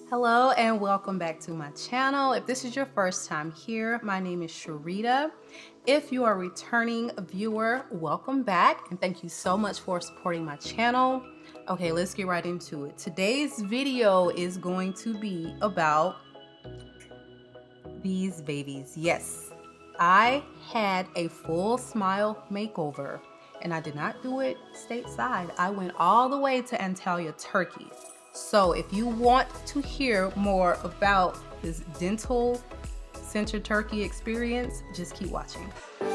Hello and welcome back to my channel. If this is your first time here, my name is Sharita. If you are a returning viewer, welcome back and thank you so much for supporting my channel. Okay, let's get right into it. Today's video is going to be about these babies. Yes, I had a full smile makeover and I did not do it stateside. I went all the way to Antalya, Turkey. So if you want to hear more about this dental center Turkey experience, just keep watching. Turkey,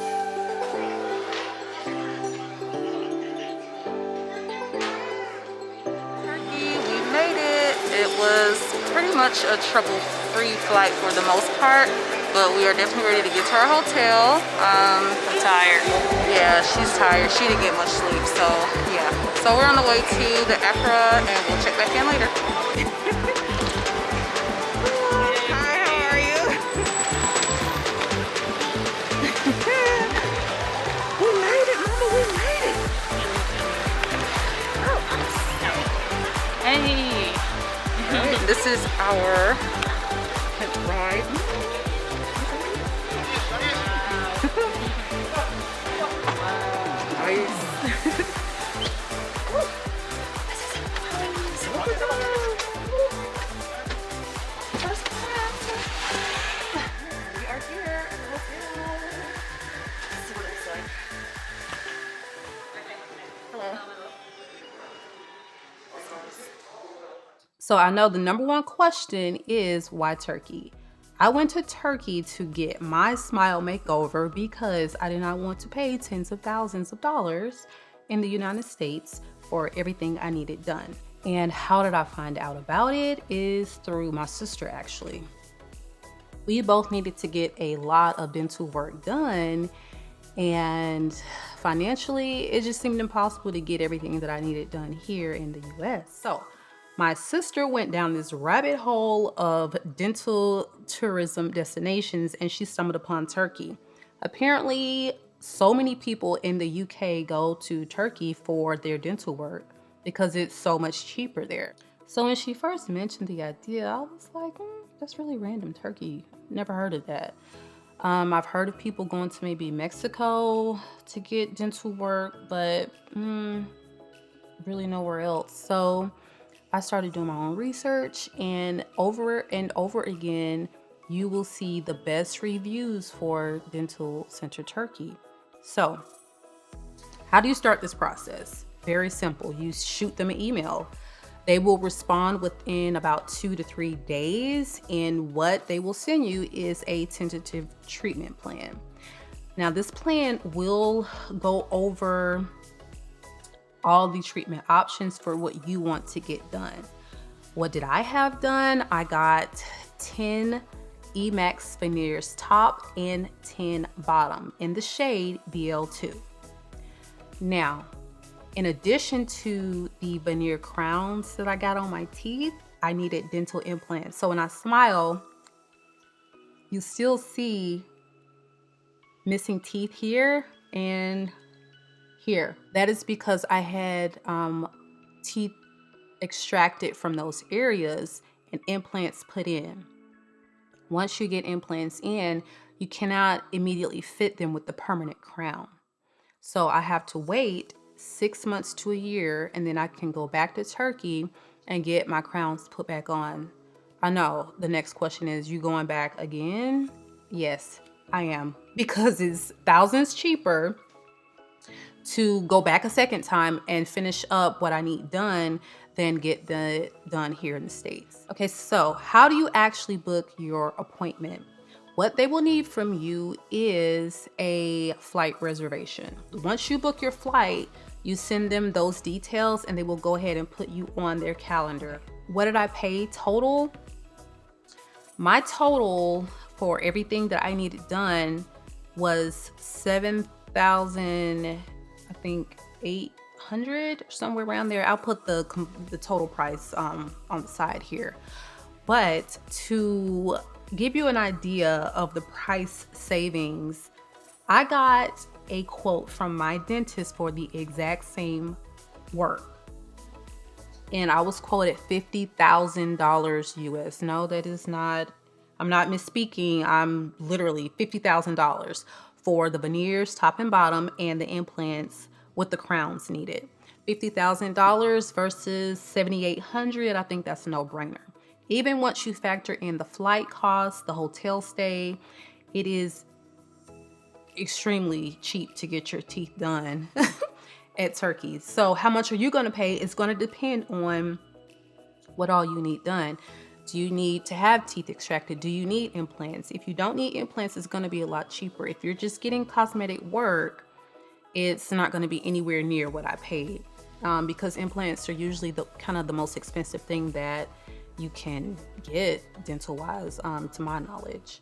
we made it. It was pretty much a trouble-free flight for the most part, but we are definitely ready to get to our hotel. I'm tired. Yeah, she's tired. She didn't get much sleep, so yeah. So we're on the way to the Accra and we'll check back in later. Hi, how are you? We made it, Mama, we made it. Oh, hey. Right, this is our ride. Nice. So I know the number one question is why Turkey? I went to Turkey to get my smile makeover because I did not want to pay tens of thousands of dollars in the United States for everything I needed done. And how did I find out about it is through my sister actually. We both needed to get a lot of dental work done and financially it just seemed impossible to get everything that I needed done here in the US. So my sister went down this rabbit hole of dental tourism destinations and she stumbled upon Turkey. Apparently, so many people in the UK go to Turkey for their dental work because it's so much cheaper there. So when she first mentioned the idea, I was like, that's really random, Turkey. Never heard of that. I've heard of people going to maybe Mexico to get dental work, but really nowhere else. So I started doing my own research and over again, you will see the best reviews for Dental Center Turkey. So how do you start this process? Very simple. You shoot them an email. They will respond within about 2 to 3 days. And what they will send you is a tentative treatment plan. Now this plan will go over all the treatment options for what you want to get done. What did I have done? I got 10 Emax veneers top and 10 bottom in the shade BL2. Now, in addition to the veneer crowns that I got on my teeth, I needed dental implants. So when I smile, you still see missing teeth here and here. That is because I had teeth extracted from those areas and implants put in. Once you get implants in, you cannot immediately fit them with the permanent crown. So I have to wait 6 months to a year and then I can go back to Turkey and get my crowns put back on. I know the next question is, you going back again? Yes, I am, because it's thousands cheaper to go back a second time and finish up what I need done than get done here in the States. Okay, so how do you actually book your appointment? What they will need from you is a flight reservation. Once you book your flight, you send them those details and they will go ahead and put you on their calendar. What did I pay total? My total for everything that I needed done was $7,000, I think 800, somewhere around there. I'll put the total price on the side here. But to give you an idea of the price savings, I got a quote from my dentist for the exact same work. and I was quoted $50,000 US. No, that is not, I'm not misspeaking. I'm literally $50,000 for the veneers, top and bottom, and the implants with the crowns needed. $50,000 versus $7,800. I think that's a no-brainer. Even once you factor in the flight costs, the hotel stay, it is extremely cheap to get your teeth done at Turkey. So how much are you going to pay? It's going to depend on what all you need done. Do you need to have teeth extracted? Do you need implants? If you don't need implants, it's going to be a lot cheaper. If you're just getting cosmetic work, it's not going to be anywhere near what I paid, because implants are usually the kind of the most expensive thing that you can get dental wise, to my knowledge.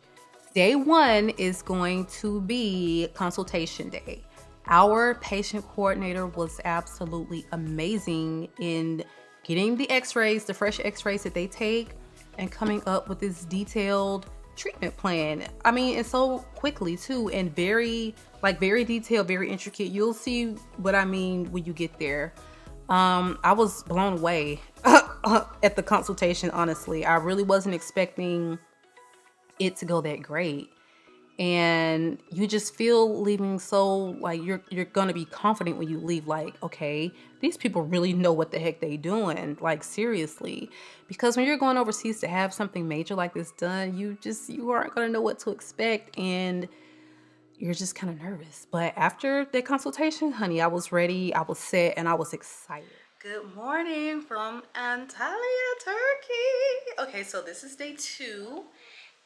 Day one is going to be consultation day. Our patient coordinator was absolutely amazing in getting the x-rays, the fresh x-rays that they take, and coming up with this detailed treatment plan. I mean, and so quickly too, and very detailed, very intricate. You'll see what I mean when you get there. I was blown away at the consultation, honestly. I really wasn't expecting it to go that great. And you just feel leaving so like you're gonna be confident when you leave, like, okay, these people really know what the heck they doing, like seriously. Because when you're going overseas to have something major like this done, you aren't gonna know what to expect, and you're just kind of nervous. But after the consultation, honey, I was ready, I was set, and I was excited. Good morning from Antalya, Turkey. Okay, so this is day 2.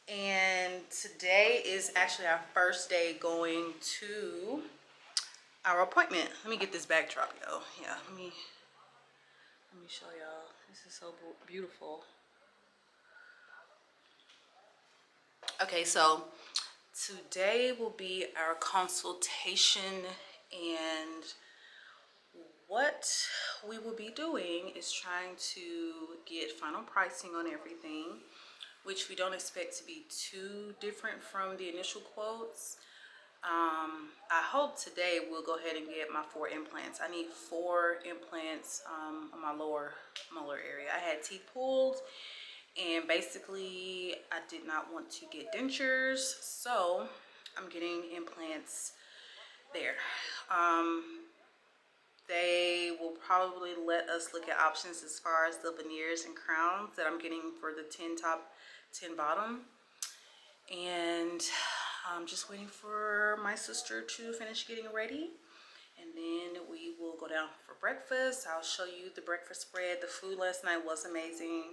And today is actually our first day going to our appointment. Let me get this backdrop, yo. Yeah, let me show y'all. This is so beautiful. Okay, so today will be our consultation, and what we will be doing is trying to get final pricing on everything, which we don't expect to be too different from the initial quotes. I hope today we'll go ahead and get my 4 implants. I need 4 implants on my lower molar area. I had teeth pulled, and basically I did not want to get dentures, so I'm getting implants there. They will probably let us look at options as far as the veneers and crowns that I'm getting for the 10 top, 10 bottom. And I'm just waiting for my sister to finish getting ready, and then we will go down for breakfast. I'll show you the breakfast spread. The food last night was amazing.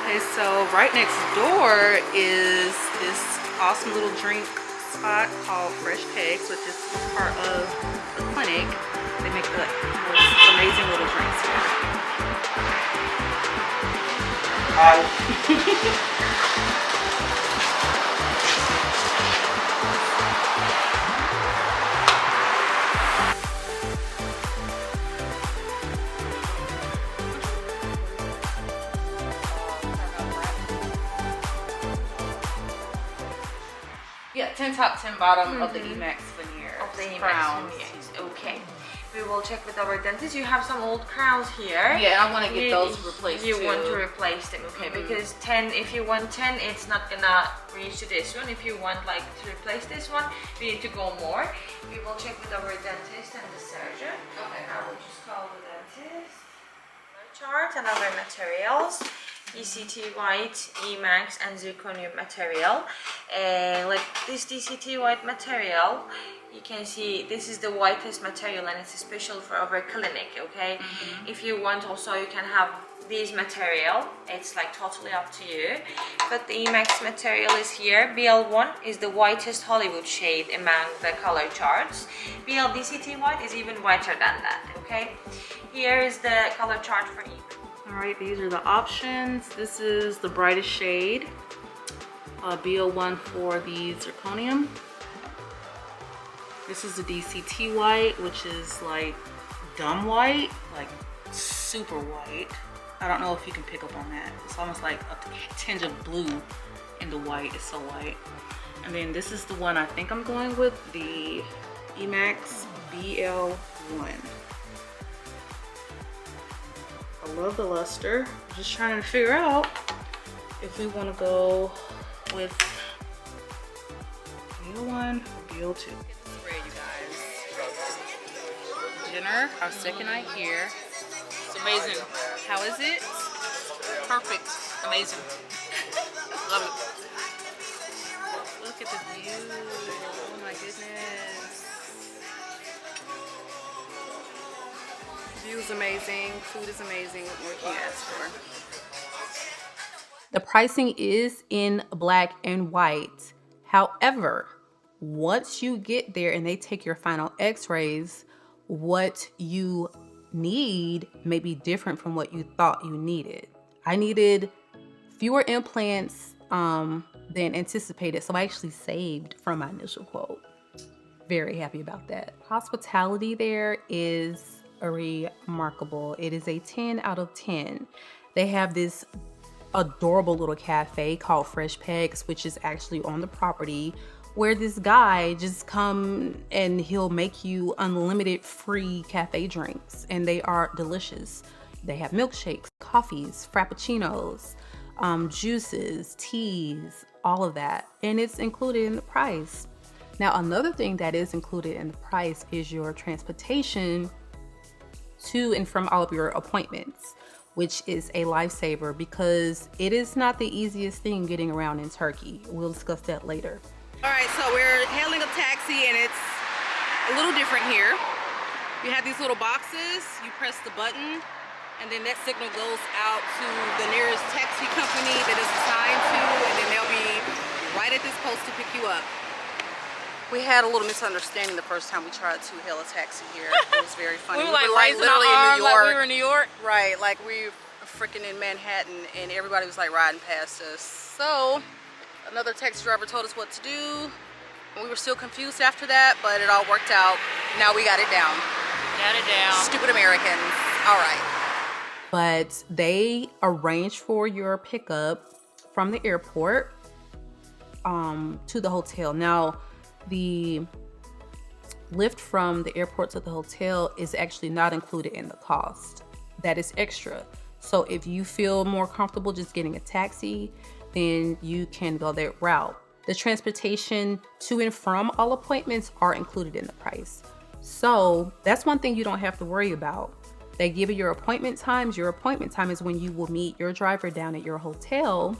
Okay, so right next door is this awesome little drink spot called Fresh Kegs, which is part of the clinic. They make the most amazing little drinks here. Hi. Yeah, 10 top, 10 bottom of the Emax veneer. Of the crowns. Emax veneers, okay. We will check with our dentist. You have some old crowns here. Yeah, I want to get those replaced You too. want to replace them, okay? Because 10, if you want 10, it's not gonna reach to this one. If you want like to replace this one, we need to go more. We will check with our dentist and the surgeon. Okay. I will just call the dentist. Chart and other materials. DCT-White, E-Max and zirconium material. Like this DCT-White material, you can see this is the whitest material and it's special for our clinic, okay? If you want also you can have these material, it's like totally up to you. But the E-Max material is here. BL1 is the whitest Hollywood shade among the color charts. BL DCT-White is even whiter than that, okay? Here is the color chart for E-Max. All right, these are the options. This is the brightest shade, BO1 for the zirconium. This is the DCT white, which is like dumb white, like super white. I don't know if you can pick up on that. It's almost like a tinge of blue in the white. It's so white. And then this is the one I think I'm going with, the E-Max BL1. I love the luster. I'm just trying to figure out if we want to go with BL1 or BL2. Spread, you guys. Dinner, our second night here. It's amazing. How is it? Perfect. Amazing. Love it. Look at the view. Oh my goodness. View is amazing, food is amazing. What more can you ask for? The pricing is in black and white. However, once you get there and they take your final x-rays, what you need may be different from what you thought you needed. I needed fewer implants than anticipated, so I actually saved from my initial quote. Very happy about that. Hospitality there is remarkable. It is a 10 out of 10. They have this adorable little cafe called Fresh Pegs, which is actually on the property, where this guy just come and he'll make you unlimited free cafe drinks, and they are delicious. They have milkshakes, coffees, frappuccinos, juices, teas, all of that, and it's included in the price. Now, another thing that is included in the price is your transportation to and from all of your appointments, which is a lifesaver because it is not the easiest thing getting around in Turkey. We'll discuss that later. All right, so we're hailing a taxi and it's a little different here. You have these little boxes, you press the button, and then that signal goes out to the nearest taxi company that it's assigned to, and then they'll be right at this post to pick you up. We had a little misunderstanding the first time we tried to hail a taxi here. It was very funny. We were like literally in New York. like we were in New York. Right, like we were freaking in Manhattan and everybody was like riding past us. So another taxi driver told us what to do. We were still confused after that, but it all worked out. Now we got it down. Got it down. Stupid Americans. All right. But they arrange for your pickup from the airport to the hotel. Now, the lift from the airport to the hotel is actually not included in the cost. That is extra. So if you feel more comfortable just getting a taxi, then you can go that route. The transportation to and from all appointments are included in the price. So that's one thing you don't have to worry about. They give you your appointment times. Your appointment time is when you will meet your driver down at your hotel,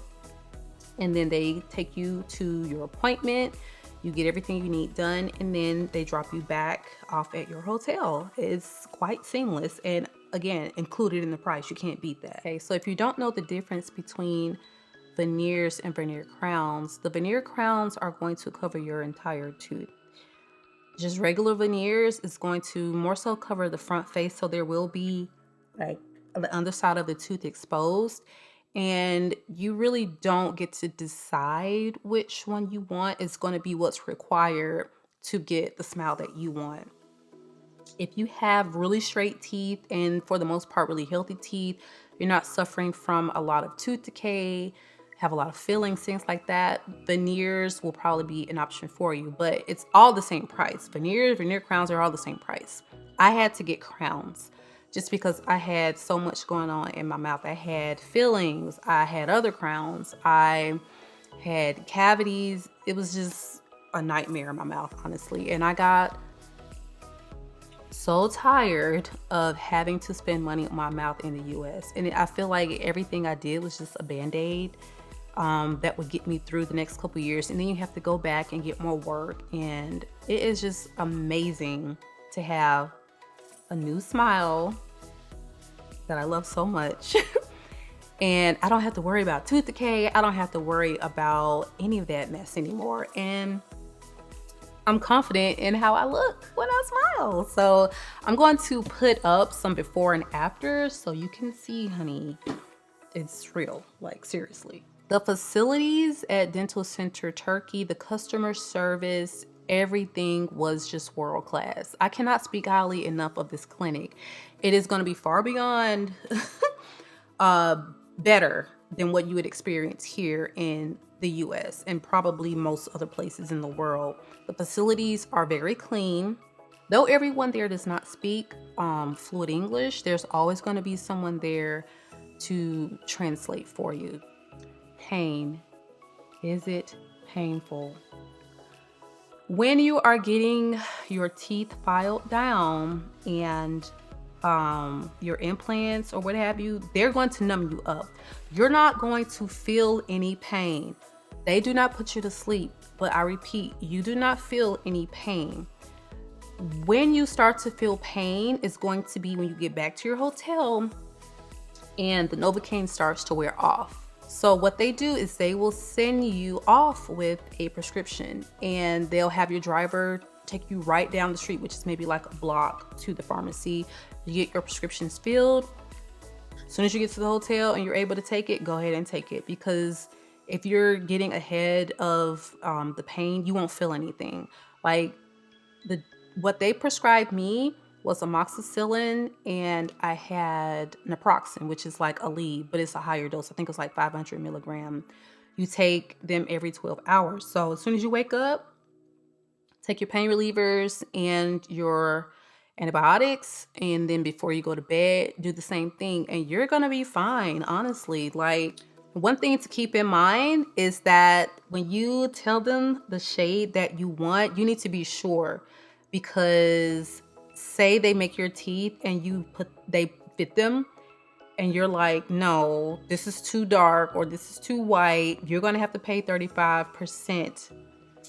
and then they take you to your appointment. You get everything you need done, and then they drop you back off at your hotel. It's quite seamless, and again, included in the price. You can't beat that. Okay, so if you don't know the difference between veneers and veneer crowns, the veneer crowns are going to cover your entire tooth. Just regular veneers is going to more so cover the front face, so there will be like the underside of the tooth exposed, and you really don't get to decide which one you want. It's going to be what's required to get the smile that you want. If you have really straight teeth and for the most part really healthy teeth, you're not suffering from a lot of tooth decay, have a lot of fillings, things like that, veneers will probably be an option for you, but it's all the same price. Veneer crowns are all the same price. I had to get crowns just because I had so much going on in my mouth. I had fillings, I had other crowns, I had cavities. It was just a nightmare in my mouth, honestly. And I got so tired of having to spend money on my mouth in the US. And I feel like everything I did was just a band-aid that would get me through the next couple years. And then you have to go back and get more work. And it is just amazing to have a new smile that I love so much. And I don't have to worry about tooth decay. I don't have to worry about any of that mess anymore. And I'm confident in how I look when I smile. So I'm going to put up some before and after so you can see, honey, it's real, like seriously. The facilities at Dental Center Turkey, the customer service, everything was just world class. I cannot speak highly enough of this clinic. It is going to be far beyond better than what you would experience here in the US and probably most other places in the world. The facilities are very clean. Though everyone there does not speak fluent English, there's always going to be someone there to translate for you. Pain. Is it painful? When you are getting your teeth filed down and your implants or what have you, they're going to numb you up. You're not going to feel any pain. They do not put you to sleep, but I repeat, you do not feel any pain. When you start to feel pain is going to be when you get back to your hotel and the Novocaine starts to wear off. So what they do is they will send you off with a prescription and they'll have your driver take you right down the street, which is maybe like a block, to the pharmacy. You get your prescriptions filled. As soon as you get to the hotel and you're able to take it, go ahead and take it, because if you're getting ahead of the pain, you won't feel anything. Like what they prescribed me was amoxicillin, and I had naproxen, which is like a lead, but it's a higher dose. I think it's like 500 milligram. You take them every 12 hours. So as soon as you wake up, take your pain relievers and your antibiotics, and then before you go to bed, do the same thing, and you're gonna be fine, honestly. Like, one thing to keep in mind is that when you tell them the shade that you want, you need to be sure, because say they make your teeth and they fit them and you're like, no, this is too dark or this is too white, you're going to have to pay 35%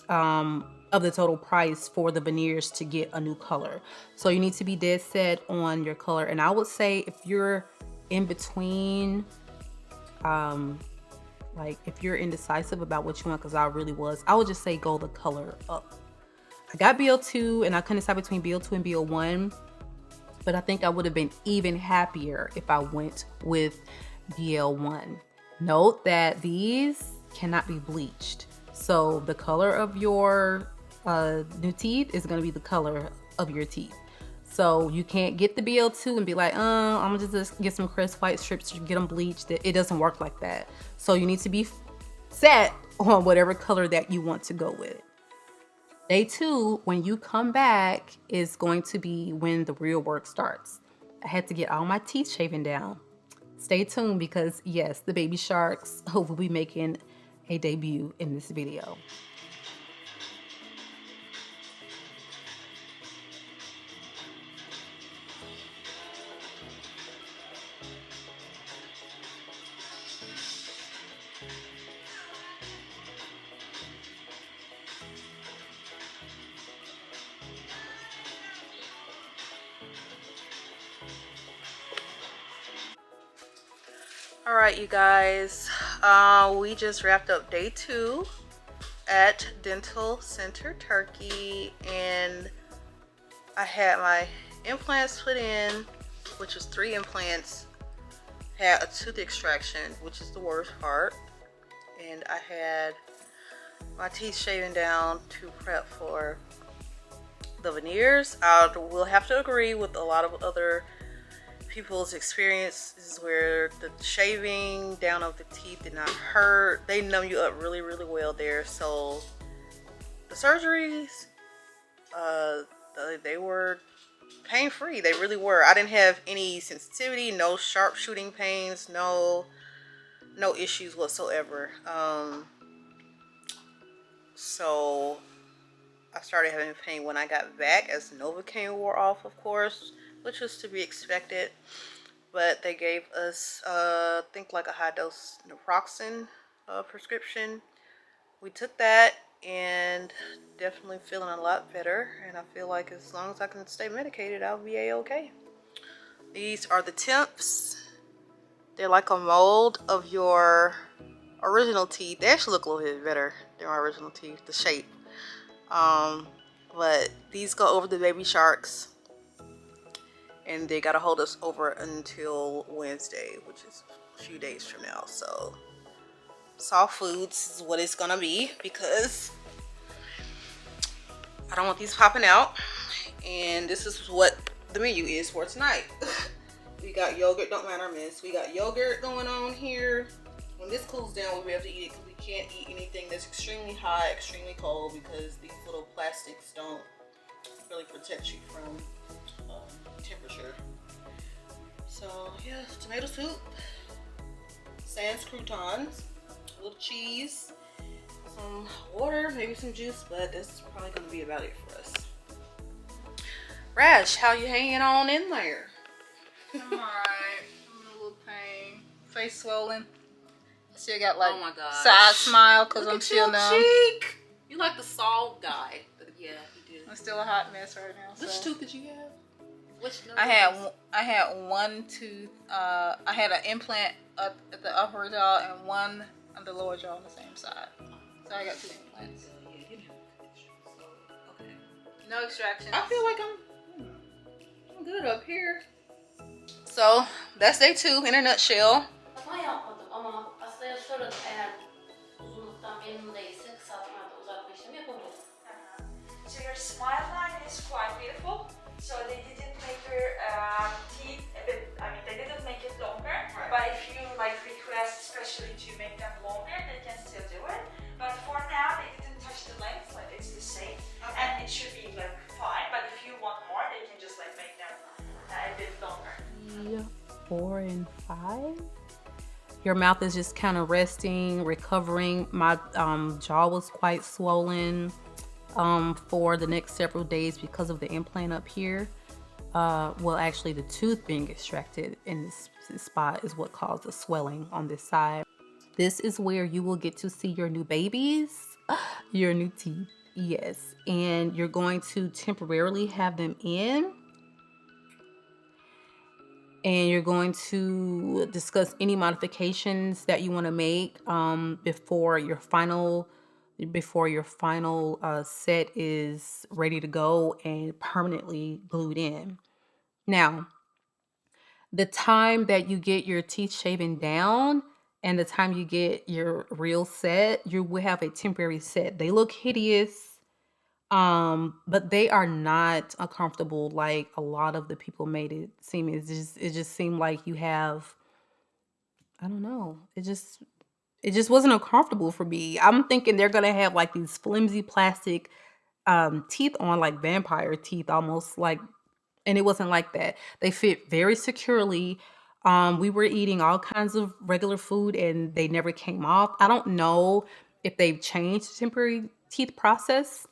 of the total price for the veneers to get a new color. So you need to be dead set on your color. And I would say if you're in between, like if you're indecisive about what you want, because I really was, I would just say go the color up. I got BL2 and I couldn't decide between BL2 and BL1, but I think I would have been even happier if I went with BL1. Note that these cannot be bleached. So the color of your new teeth is going to be the color of your teeth. So you can't get the BL2 and be like, I'm gonna just get some crisp white strips to get them bleached. It doesn't work like that. So you need to be set on whatever color that you want to go with. Day 2, when you come back, is going to be when the real work starts. I had to get all my teeth shaven down. Stay tuned, because yes, the baby sharks will be making a debut in this video. All right, you guys, we just wrapped up day 2 at Dental Center Turkey, and I had my implants put in, which was 3 implants, had a tooth extraction, which is the worst part, and I had my teeth shaven down to prep for the veneers. I will have to agree with a lot of other people's experiences where the shaving down of the teeth did not hurt. They numb you up really, really well there. So the surgeries, they were pain-free. They really were. I didn't have any sensitivity, no sharp shooting pains, no issues whatsoever. So I started having pain when I got back as Novocaine wore off, of course, which was to be expected. But they gave us, I think, like a high-dose naproxen prescription. We took that and definitely feeling a lot better. And I feel like as long as I can stay medicated, I'll be a-okay. These are the temps. They're like a mold of your original teeth. They actually look a little bit better than my original teeth, the shape. But these go over the baby sharks, and they gotta hold us over until Wednesday, which is a few days from now. So soft foods is what it's gonna be, because I don't want these popping out. And this is what the menu is for tonight. We got yogurt, don't mind our mess. We got yogurt going on here. When this cools down, we'll be able to eat it, because we can't eat anything that's extremely hot, extremely cold, because these little plastics don't really protect you from temperature. So yeah, tomato soup, sans croutons, a little cheese, some water, maybe some juice, but that's probably gonna be about it for us. Rash, how you hanging on in there? I'm alright. I'm in a little pain. Face swollen. Still got like, oh my God, side smile because I'm at still your numb. cheek. You like the salt guy. But yeah, you do. I'm still a hot mess right now. Which so. tooth did you have? Which I had one tooth. I had an implant up at the upper jaw and one on the lower jaw on the same side. So I got 2 implants. Okay. No extractions. I feel like I'm good up here. So that's day 2 in a nutshell. Yapmadım ama aslında şöyle eğer uzunluktan memnun değilse kısaltmada uzatma işlemi yapabilirim. So your smile line is quite beautiful. So they didn't make your teeth a bit, I mean they didn't make it longer, Right. but if you like request especially to make them longer, they can still do it. But for now they didn't touch the length, like it's the same. Okay. And it should be like fine, but if you want more, they can just like make them a bit longer. 4 and 5. Your mouth is just kind of resting, recovering. My jaw was quite swollen for the next several days because of the implant up here. Well, actually the tooth being extracted in this spot is what caused the swelling on this side. This is where you will get to see your new babies, your new teeth, yes. And you're going to temporarily have them in. And you're going to discuss any modifications that you want to make before your final set is ready to go and permanently glued in. Now, the time that you get your teeth shaven down and the time you get your real set, you will have a temporary set. They look hideous. But they are not uncomfortable like a lot of the people made it seem. It just seemed like you have, I don't know. It just wasn't uncomfortable for me. I'm thinking they're gonna have like these flimsy plastic teeth on, like vampire teeth almost, like, and it wasn't like that. They fit very securely. We were eating all kinds of regular food and they never came off. I don't know if they've changed the temporary teeth process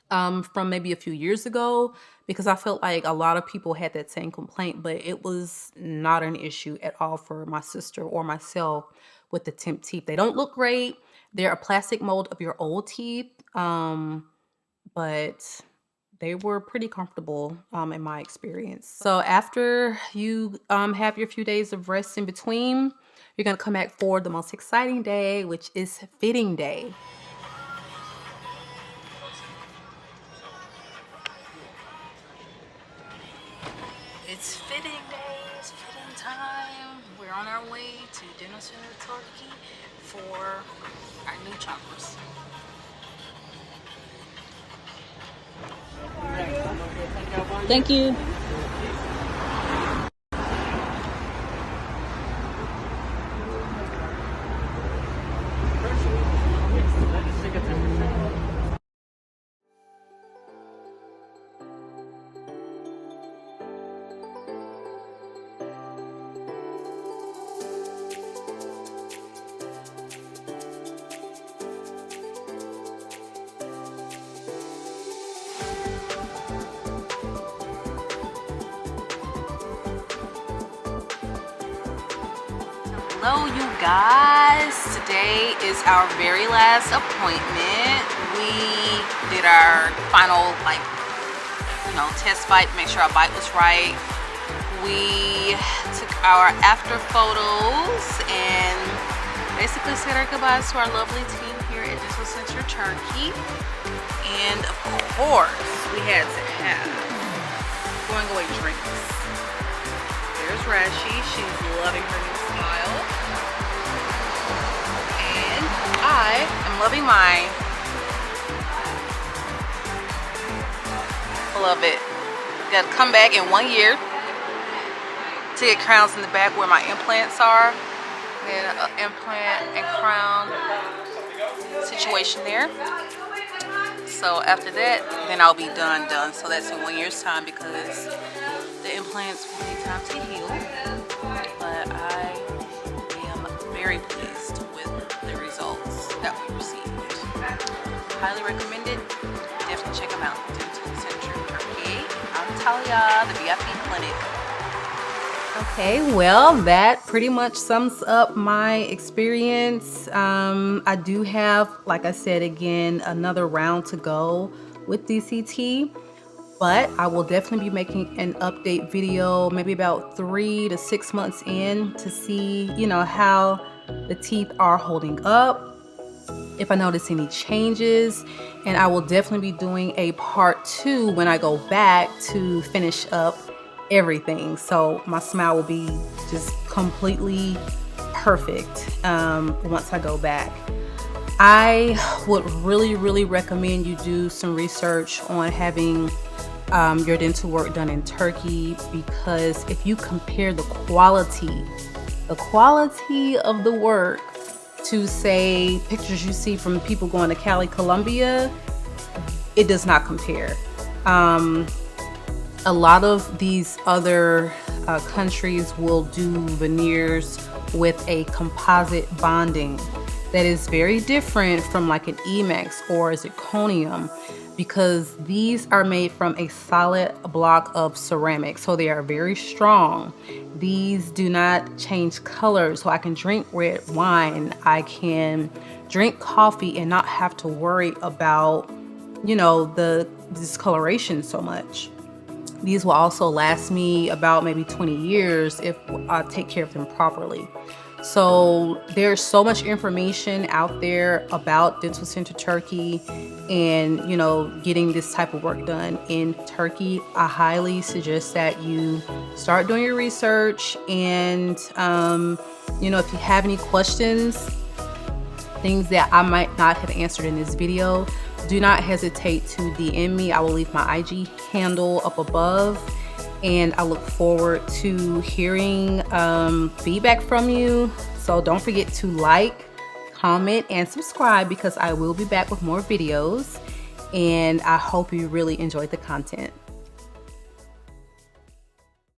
from maybe a few years ago, because I felt like a lot of people had that same complaint, but it was not an issue at all for my sister or myself with the temp teeth. They don't look great. They're a plastic mold of your old teeth, but they were pretty comfortable in my experience. So after you have your few days of rest in between, you're gonna come back for the most exciting day, which is fitting day. It's fitting day, it's fitting time. We're on our way to Dinner Center, Turkey for our new choppers. Thank you. Hello you guys, today is our very last appointment. We did our final test bite, make sure our bite was right. We took our after photos and basically said our goodbyes to our lovely team here at Dental Center Turkey. And of course we had to have going away drinks. There's Rashi, she's loving her new smile. And I am loving mine. Love it. Gotta come back in 1 year to get crowns in the back where my implants are. Then an implant and crown situation there. So after that, then I'll be done. So that's in 1 year's time because the implants will take time to heal. But I am very pleased with the results that we received. Highly recommend it. Definitely check them out. Dental Center Turkey, Antalya, the VIP clinic. Okay, well, that pretty much sums up my experience. I do have, like I said again, another round to go with DCT, but I will definitely be making an update video maybe about 3 to 6 months in to see, how the teeth are holding up, if I notice any changes, and I will definitely be doing a part 2 when I go back to finish up everything. So my smile will be just completely perfect once I go back. I would really recommend you do some research on having your dental work done in Turkey, because if you compare the quality of the work to, say, pictures you see from people going to Cali, Colombia, it does not compare. A lot of these other countries will do veneers with a composite bonding that is very different from like an Emax or a zirconium, because these are made from a solid block of ceramic, so they are very strong. These do not change color, so I can drink red wine, I can drink coffee and not have to worry about the discoloration so much. These will also last me about maybe 20 years if I take care of them properly. So there's so much information out there about Dental Center Turkey and, getting this type of work done in Turkey. I highly suggest that you start doing your research, and, if you have any questions, things that I might not have answered in this video, do not hesitate to DM me. I will leave my IG handle up above, and I look forward to hearing feedback from you. So don't forget to like, comment, and subscribe, because I will be back with more videos, and I hope you really enjoyed the content.